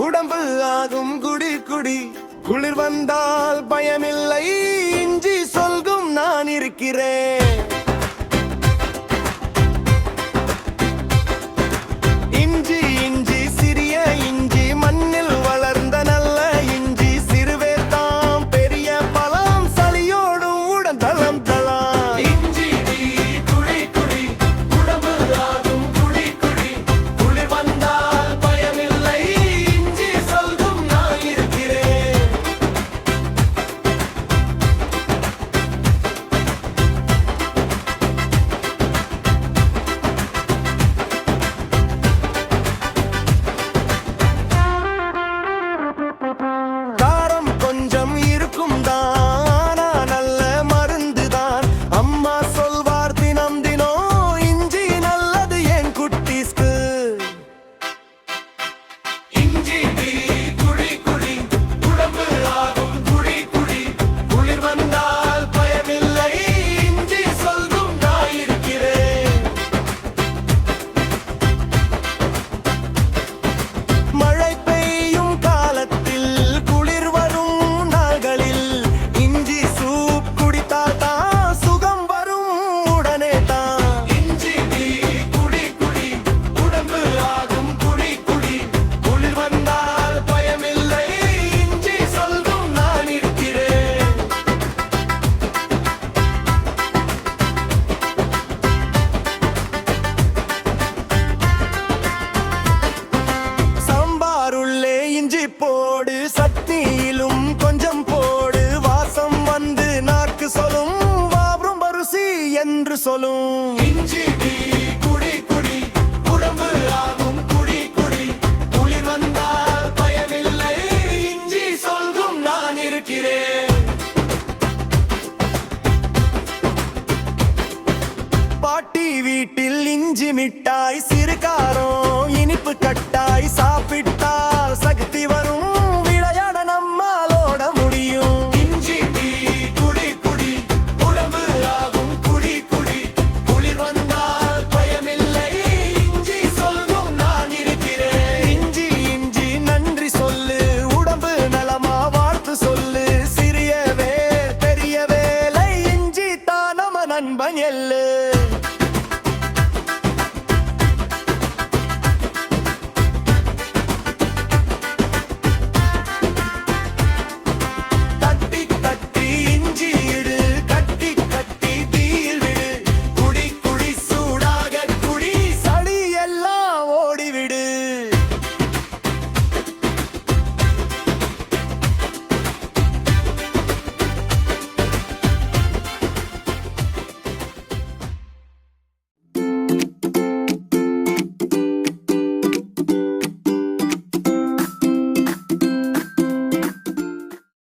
உடம்பு ஆகும் குடி குடி. குளிர் வந்தால் பயமில்லை, இஞ்சி சொல்கும் நான் இருக்கிறேன். இஞ்சி இஞ்சி சிறிய இஞ்சி, மண்ணில் வளர்ந்த நல்ல இஞ்சி. சிறுவேர் தாம் பெரிய பழம், சளியோடும் உடன் தளம் தளம். இஞ்சி குடி குடி, உடம்பு ஆகும் குடி குடி. குளிர் வந்தால் பயமில்லை, இஞ்சி சொல்கும் நான் இருக்கிறேன். காரம் கொஞ்சம் இருக்கும் தான், நல்ல மருந்து தான். அம்மா சொல்வார் தினம் தினம், இஞ்சி நல்லது என் குட்டீஸ்க்கு. இஞ்சி குடி குடி, உடம்பு ஆகும் குடி குடி. குளிர் வந்தால் பயமில்லை, இஞ்சி சொல்கும் நான் இருக்கிறேன். மழை பெய்யும் காலத்தில், குளிர் வரும் நாள்களில், இஞ்சி சூப் குடித்தால் தான் சுகம் வரும் உடனே தான். இஞ்சி குடி குடி, உடம்பு ஆகும் குடி குடி. குளிர் வந்தால் பயமில்லை, இஞ்சி சொல்கும் நான் இருக்கிறேன். சாம்பாருள்ளே இஞ்சி போடு, சட்னியிலும் கொஞ்சம் போடு. வாசம் வந்து நாக்கு சொல்லும், வாபரும் பருசி என்று சொல்லும்.